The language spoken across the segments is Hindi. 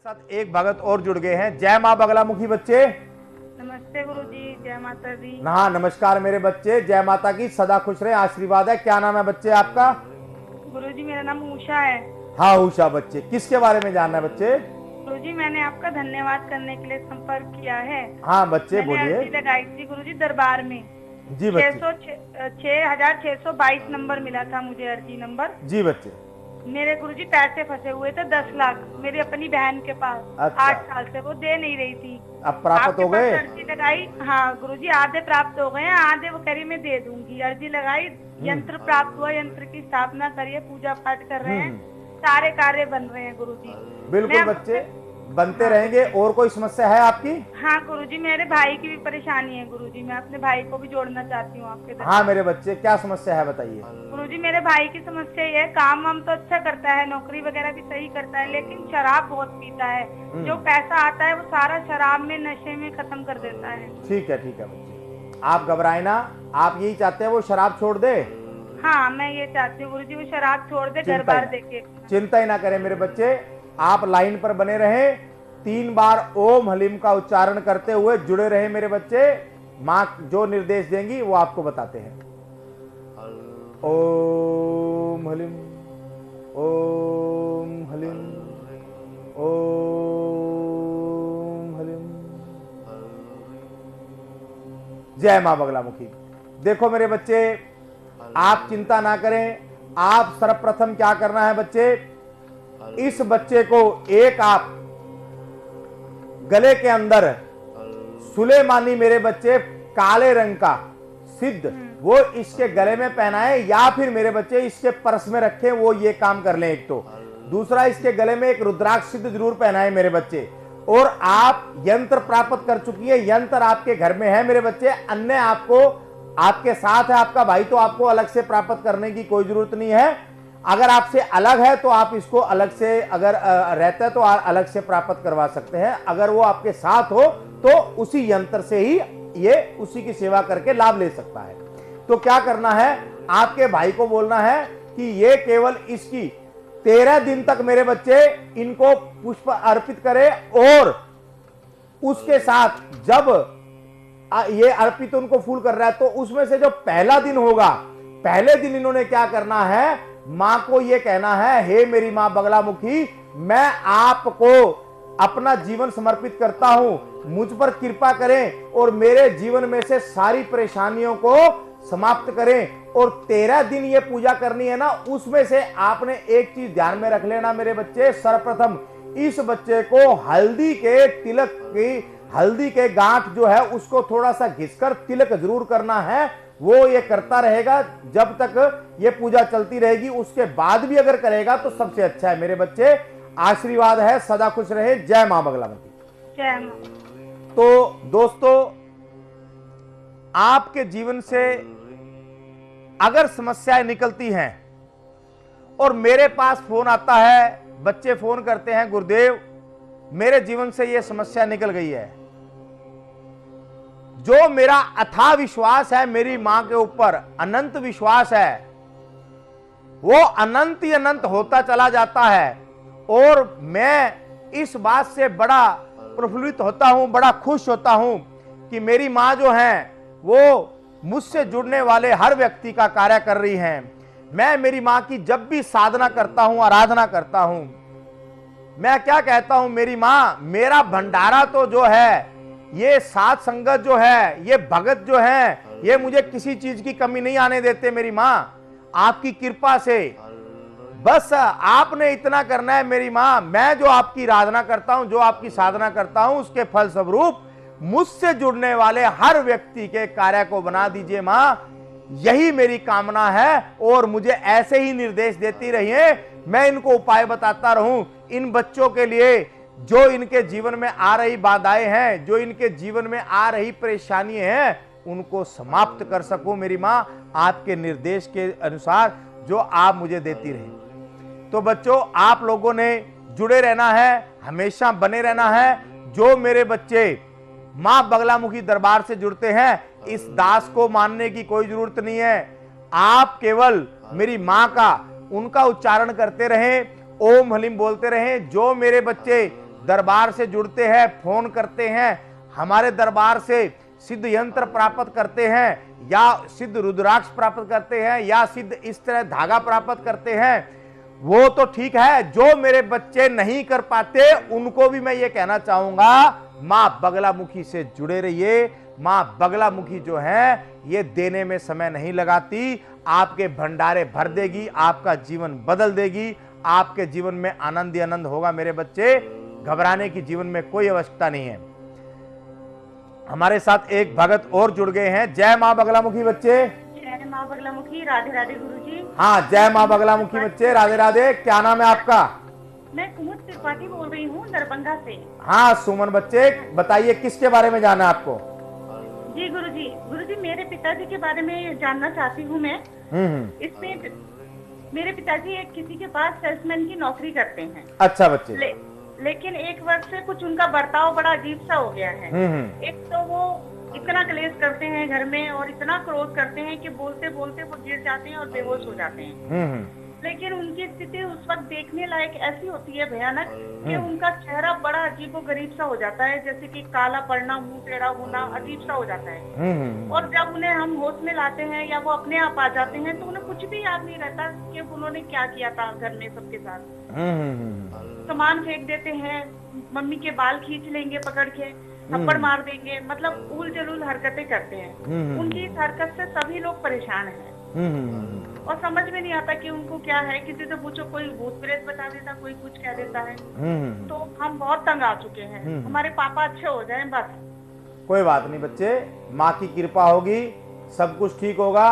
साथ एक भगत और जुड़ गए हैं। जय माँ बगलामुखी बच्चे। नमस्ते गुरुजी, जय माता दी। हाँ नमस्कार मेरे बच्चे, जय माता की, सदा खुश रहे, आशीर्वाद है। क्या नाम है बच्चे आपका? गुरुजी मेरा नाम उषा है। हाँ उषा बच्चे, किसके बारे में जानना है बच्चे? गुरुजी मैंने आपका धन्यवाद करने के लिए संपर्क किया है। हाँ बच्चे मैंने बोलिए। अर्जी लगाई थी गुरुजी दरबार में। जी बच्चे। 6,622 नंबर मिला था मुझे, अर्जी नंबर। जी बच्चे। मेरे गुरुजी पैसे फंसे हुए थे 10 लाख मेरी अपनी बहन के पास। अच्छा। 8 साल से वो दे नहीं रही थी। अब प्राप्त हो गए? अर्जी लगाई। हाँ गुरुजी आधे प्राप्त हो गए हैं, आधे वो कह रही मैं दे दूंगी। अर्जी लगाई, यंत्र प्राप्त हुआ, यंत्र की स्थापना करिए, पूजा पाठ कर रहे हैं, सारे कार्य बन रहे हैं गुरुजी। बिल्कुल बच्चे, बनते रहेंगे। और कोई समस्या है आपकी? हाँ गुरुजी मेरे भाई की भी परेशानी है गुरुजी, मैं अपने भाई को भी जोड़ना चाहती हूँ आपके साथ। हाँ मेरे बच्चे, क्या समस्या है बताइए। गुरुजी मेरे भाई की समस्या ये है, काम वाम तो अच्छा करता है, नौकरी वगैरह भी सही करता है, लेकिन शराब बहुत पीता है। जो पैसा आता है वो सारा शराब में, नशे में खत्म कर देता है। ठीक है बच्चे, आप घबराए ना। आप यही चाहते हैं वो शराब छोड़ दे? हाँ मैं ये चाहती हूँ गुरुजी वो शराब छोड़ दे, घर बार देके। चिंता ही ना करें मेरे बच्चे, आप लाइन पर बने रहें। 3 बार ओम हलीम का उच्चारण करते हुए जुड़े रहे मेरे बच्चे। माँ जो निर्देश देंगी वो आपको बताते हैं। ओम हलीम, ओम हलीम, ओम हलीम। जय माँ बगलामुखी। देखो मेरे बच्चे, आप चिंता ना करें। आप सर्वप्रथम क्या करना है बच्चे, इस बच्चे को एक आप गले के अंदर सुलेमानी मेरे बच्चे काले रंग का सिद्ध वो इसके गले में पहनाए, या फिर मेरे बच्चे इसके पर्स में रखें, वो ये काम कर लें एक तो। दूसरा, इसके गले में एक रुद्राक्ष सिद्ध जरूर पहनाए मेरे बच्चे। और आप यंत्र प्राप्त कर चुकी है, यंत्र आपके घर में है मेरे बच्चे, अन्य आपको आपके साथ है आपका भाई, तो आपको अलग से प्राप्त करने की कोई जरूरत नहीं है। अगर आपसे अलग है तो आप इसको अलग से, अगर रहता है तो अलग से प्राप्त करवा सकते हैं। अगर वो आपके साथ हो तो उसी यंत्र से ही ये उसी की सेवा करके लाभ ले सकता है। तो क्या करना है, आपके भाई को बोलना है कि ये केवल इसकी 13 दिन तक मेरे बच्चे इनको पुष्प अर्पित करे, और उसके साथ जब ये अर्पित उनको फूल कर रहा है तो उसमें से जो पहला दिन होगा, पहले दिन इन्होंने क्या करना है, मां को ये कहना है, हे मेरी मां बगलामुखी, मैं आपको अपना जीवन समर्पित करता हूं, मुझ पर कृपा करें और मेरे जीवन में से सारी परेशानियों को समाप्त करें। और 13 दिन ये पूजा करनी है ना, उसमें से आपने एक चीज ध्यान में रख लेना मेरे बच्चे। सर्वप्रथम इस बच्चे को हल्दी के तिलक की, हल्दी के गांठ जो है उसको थोड़ा सा घिसकर तिलक जरूर करना है। वो ये करता रहेगा जब तक ये पूजा चलती रहेगी, उसके बाद भी अगर करेगा तो सबसे अच्छा है मेरे बच्चे। आशीर्वाद है, सदा खुश रहे। जय मां बगलामुखी। जय मां। तो दोस्तों, आपके जीवन से अगर समस्याएं निकलती हैं और मेरे पास फोन आता है, बच्चे फोन करते हैं, गुरुदेव मेरे जीवन से यह समस्या निकल गई है, जो मेरा अथाह विश्वास है मेरी मां के ऊपर, अनंत विश्वास है, वो अनंत ही अनंत होता चला जाता है, और मैं इस बात से बड़ा प्रफुल्लित होता हूं, बड़ा खुश होता हूं कि मेरी मां जो है वो मुझसे जुड़ने वाले हर व्यक्ति का कार्य कर रही हैं। मैं मेरी मां की जब भी साधना करता हूं, आराधना करता हूं, मैं क्या कहता हूं, मेरी मां मेरा भंडारा तो जो है, ये साथ संगत जो है, ये भगत जो है, ये मुझे किसी चीज की कमी नहीं आने देते मेरी मां, आपकी कृपा से। बस आपने इतना करना है मेरी मां, मैं जो आपकी आराधना करता हूं, जो आपकी साधना करता हूं, उसके फल स्वरूप मुझसे जुड़ने वाले हर व्यक्ति के कार्य को बना दीजिए मां, यही मेरी कामना है। और मुझे ऐसे ही निर्देश देती रहिए, मैं इनको उपाय बताता रहूं इन बच्चों के लिए, जो इनके जीवन में आ रही बाधाएं हैं, जो इनके जीवन में आ रही परेशानियां हैं, उनको समाप्त कर सकूं मेरी मां, आपके निर्देश के अनुसार जो आप मुझे देती रहे। तो बच्चों, आप लोगों ने जुड़े रहना है, हमेशा बने रहना है। जो मेरे बच्चे मां बगलामुखी दरबार से जुड़ते हैं, इस दास को मानने की कोई जरूरत नहीं है। आप केवल मेरी मां का, उनका उच्चारण करते रहें, ओम हलीम बोलते रहें। जो मेरे बच्चे दरबार से जुड़ते हैं, फोन करते हैं, हमारे दरबार से सिद्ध यंत्र प्राप्त करते हैं या सिद्ध रुद्राक्ष प्राप्त करते हैं या सिद्ध इस तरह धागा प्राप्त करते हैं, वो तो ठीक है। जो मेरे बच्चे नहीं कर पाते उनको भी मैं ये कहना चाहूंगा, मां बगलामुखी से जुड़े रहिए। मां बगलामुखी जो है ये देने में समय नहीं लगाती, आपके भंडारे भर देगी, आपका जीवन बदल देगी, आपके जीवन में आनंद ही आनंद होगा मेरे बच्चे। घबराने की जीवन में कोई आवश्यकता नहीं है। हमारे साथ एक भगत और जुड़ गए हैं। जय मां बगलामुखी बच्चे। जय मां बगलामुखी। राधे राधे गुरुजी। हाँ, जय मां बगलामुखी बच्चे, राधे राधे। क्या नाम है आपका? मैं कुमुद त्रिपाठी बोल रही हूँ दरभंगा से। हाँ सुमन बच्चे, बताइए किसके बारे में जानना है आपको? जी गुरुजी, गुरुजी मेरे पिताजी के बारे में जानना चाहती हूँ मैं। इसमें मेरे पिताजी एक किसी के पास सेल्समैन की नौकरी करते हैं। अच्छा बच्चे। लेकिन एक वर्ष से कुछ उनका बर्ताव बड़ा अजीब सा हो गया है। एक तो वो इतना क्लेश करते हैं घर में और इतना क्रोध करते हैं कि बोलते बोलते वो गिर जाते हैं और बेहोश हो जाते हैं। लेकिन उनकी स्थिति उस वक्त देखने लायक ऐसी होती है भयानक कि उनका चेहरा बड़ा अजीबो गरीब सा हो जाता है, जैसे कि काला पड़ना, मुंह टेढ़ा होना, अजीब सा हो जाता है। और जब उन्हें हम होश में लाते हैं या वो अपने आप आ जाते हैं तो उन्हें कुछ भी याद नहीं रहता कि उन्होंने क्या किया था घर में सबके साथ। सामान फेंक देते हैं, मम्मी के बाल खींच लेंगे पकड़ के, थप्पड़ मार देंगे, मतलब उल जलूल हरकतें करते हैं। उनकी इस हरकत से सभी लोग परेशान हैं और समझ में नहीं आता कि उनको क्या है। किसी से पूछो, कोई भूत प्रेत बता देता, कोई कुछ कह देता है। तो हम बहुत तंग आ चुके हैं। हमारे पापा अच्छे हो जाएं बस। कोई बात नहीं बच्चे, माँ की कृपा होगी, सब कुछ ठीक होगा।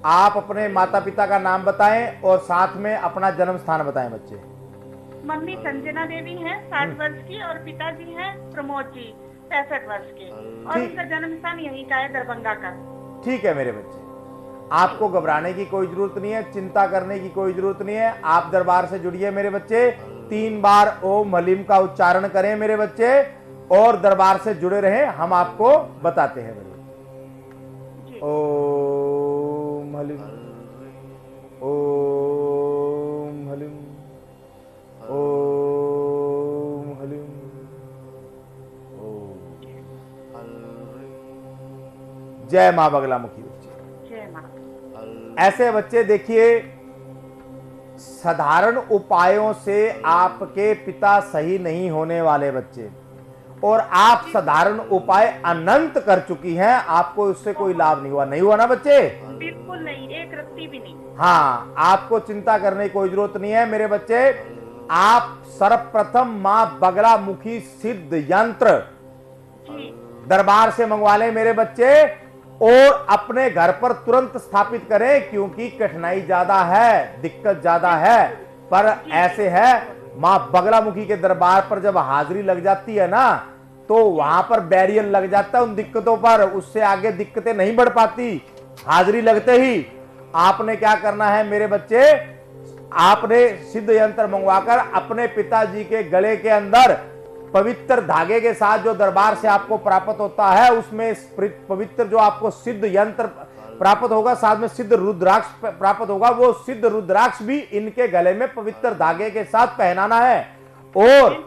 आप अपने माता पिता का नाम बताएं और साथ में अपना जन्म स्थान बताएं बच्चे। मम्मी संजना देवी हैं 60 वर्ष की और पिताजी हैं प्रमोद जी 65 वर्ष के और उनका जन्म स्थान यहीं का है, दरभंगा का। ठीक है मेरे बच्चे, आपको घबराने की कोई जरूरत नहीं है, चिंता करने की कोई जरूरत नहीं है। आप दरबार से जुड़िए मेरे बच्चे, 3 बार ओम हलीम का उच्चारण करें मेरे बच्चे और दरबार से जुड़े रहें। हम आपको बताते हैं मेरे बच्चे। ओम हलीम, ओम हलीम, ओम हलीम, ओम। जय मां बगलामुखी बच्चे। जय मां। ऐसे बच्चे देखिए, साधारण उपायों से आपके पिता सही नहीं होने वाले बच्चे, और आप साधारण उपाय अनंत कर चुकी हैं, आपको उससे कोई लाभ नहीं हुआ। नहीं हुआ ना बच्चे? बिल्कुल नहीं, एक रत्ती भी नहीं। हाँ, आपको चिंता करने की कोई जरूरत नहीं है मेरे बच्चे। आप सर्वप्रथम मां बगलामुखी सिद्ध यंत्र दरबार से मंगवा लें मेरे बच्चे और अपने घर पर तुरंत स्थापित करें, क्योंकि कठिनाई ज्यादा है, दिक्कत ज्यादा है। पर ऐसे है, मां बगलामुखी के दरबार पर जब हाजिरी लग जाती है ना, तो वहां पर बैरियर लग जाता है उन दिक्कतों पर, उससे आगे दिक्कतें नहीं बढ़ पाती। हाजिरी लगते ही आपने क्या करना है मेरे बच्चे, आपने सिद्ध यंत्र मंगवाकर अपने पिताजी के गले के अंदर पवित्र धागे के साथ जो दरबार से आपको प्राप्त होता है, उसमें पवित्र जो आपको सिद्ध यंत्र प्राप्त होगा, साथ में सिद्ध रुद्राक्ष प्राप्त होगा, वो सिद्ध रुद्राक्ष भी इनके गले में पवित्र धागे के साथ पहनाना है। और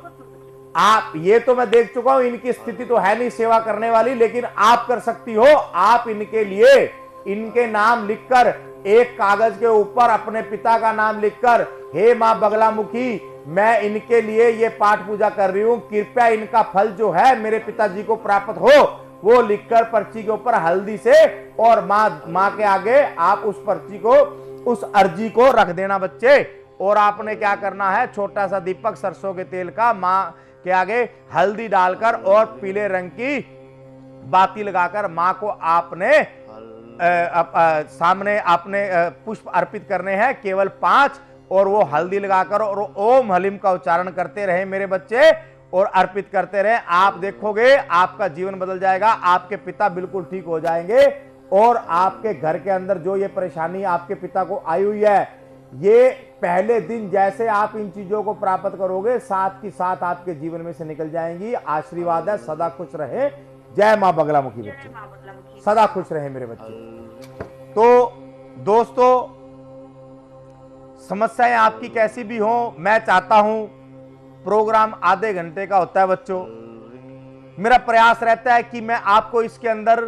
आप, ये तो मैं देख चुका हूं, इनकी स्थिति तो है नहीं सेवा करने वाली, लेकिन आप कर सकती हो। आप इनके लिए इनके नाम लिखकर एक कागज के ऊपर अपने पिता का नाम लिखकर, हे मां बगलामुखी, मैं इनके लिए ये पाठ पूजा कर रही हूं, कृपया इनका फल जो है मेरे पिताजी को प्राप्त हो, वो लिखकर पर्ची के ऊपर हल्दी से और मां के आगे आप उस पर्ची को, उस अर्जी को रख देना बच्चे। और आपने क्या करना है, छोटा सा दीपक सरसों के तेल का मां के आगे हल्दी डालकर और पीले रंग की बाती लगाकर मां को आपने सामने आपने पुष्प अर्पित करने हैं, केवल 5, और वो हल्दी लगाकर और ओम हलीम का उच्चारण करते रहे मेरे बच्चे और अर्पित करते रहे। आप देखोगे आपका जीवन बदल जाएगा, आपके पिता बिल्कुल ठीक हो जाएंगे और आपके घर के अंदर जो ये परेशानी आपके पिता को आई हुई है, ये पहले दिन जैसे आप इन चीजों को प्राप्त करोगे, साथ की साथ आपके जीवन में से निकल जाएंगी। आशीर्वाद है, सदा खुश रहे। जय मां बगलामुखी बच्चे, सदा खुश रहे मेरे बच्चे। तो दोस्तों, समस्याएं आपकी कैसी भी हो, मैं चाहता हूं प्रोग्राम आधे घंटे का होता है बच्चों। मेरा प्रयास रहता है कि मैं आपको इसके अंदर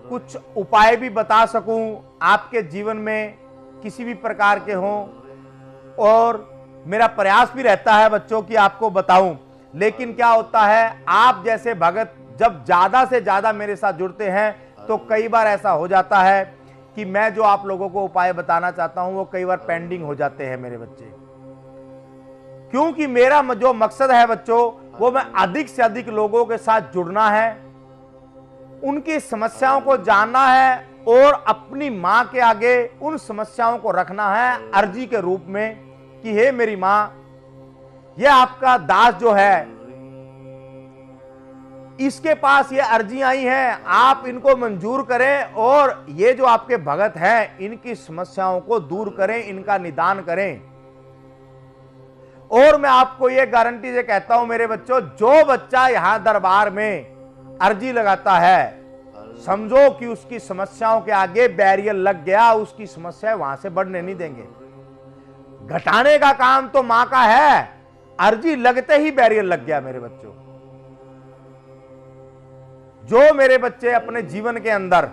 कुछ उपाय भी बता सकूं, आपके जीवन में किसी भी प्रकार के हों, और मेरा प्रयास भी रहता है बच्चों कि आपको बताऊं। लेकिन क्या होता है, आप जैसे भगत जब ज्यादा से ज्यादा मेरे साथ जुड़ते हैं तो कई बार ऐसा हो जाता है कि मैं जो आप लोगों को उपाय बताना चाहता हूं वो कई बार पेंडिंग हो जाते हैं मेरे बच्चे। क्योंकि मेरा जो मकसद है बच्चों, वो मैं अधिक से अधिक लोगों के साथ जुड़ना है, उनकी समस्याओं को जानना है और अपनी मां के आगे उन समस्याओं को रखना है अर्जी के रूप में कि हे मेरी मां, यह आपका दास जो है, इसके पास ये अर्जियां आई हैं, आप इनको मंजूर करें और ये जो आपके भगत हैं इनकी समस्याओं को दूर करें, इनका निदान करें। और मैं आपको ये गारंटी से कहता हूं मेरे बच्चों, जो बच्चा यहां दरबार में अर्जी लगाता है, समझो कि उसकी समस्याओं के आगे बैरियर लग गया, उसकी समस्या वहां से बढ़ने नहीं देंगे। घटाने का काम तो मां का है, अर्जी लगते ही बैरियर लग गया मेरे बच्चों। जो मेरे बच्चे अपने जीवन के अंदर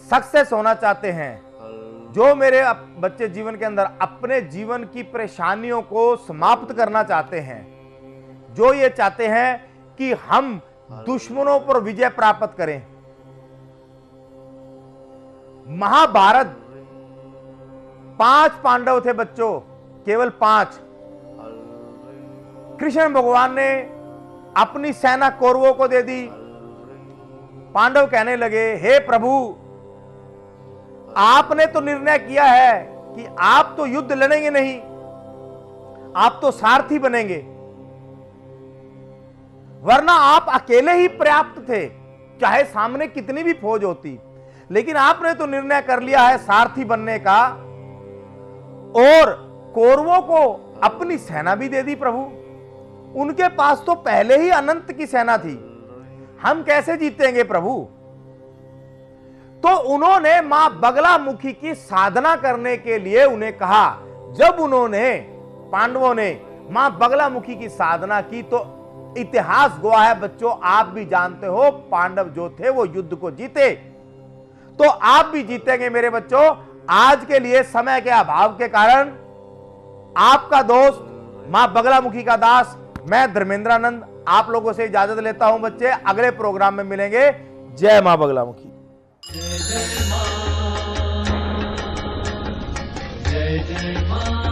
सक्सेस होना चाहते हैं, जो मेरे बच्चे जीवन के अंदर अपने जीवन की परेशानियों को समाप्त करना चाहते हैं, जो ये चाहते हैं कि हम दुश्मनों पर विजय प्राप्त करें। महाभारत 5 पांडव थे बच्चों, केवल 5। कृष्ण भगवान ने अपनी सेना कौरवों को दे दी। पांडव कहने लगे, हे प्रभु, आपने तो निर्णय किया है कि आप तो युद्ध लड़ेंगे नहीं, आप तो सारथी बनेंगे, वरना आप अकेले ही पर्याप्त थे, चाहे सामने कितनी भी फौज होती। लेकिन आपने तो निर्णय कर लिया है सारथी बनने का, और कौरवों को अपनी सेना भी दे दी प्रभु। उनके पास तो पहले ही अनंत की सेना थी, हम कैसे जीतेंगे प्रभु? तो उन्होंने मां बगलामुखी की साधना करने के लिए उन्हें कहा। जब उन्होंने, पांडवों ने मां बगलामुखी की साधना की तो इतिहास गवाह है बच्चों, आप भी जानते हो, पांडव जो थे वो युद्ध को जीते, तो आप भी जीतेंगे मेरे बच्चों। आज के लिए समय के अभाव के कारण आपका दोस्त मां बगलामुखी का दास मैं धर्मेंद्रानंद आप लोगों से इजाजत लेता हूं बच्चे। अगले प्रोग्राम में मिलेंगे। जय मां बगलामुखी। जय जय मां, जय जय मां।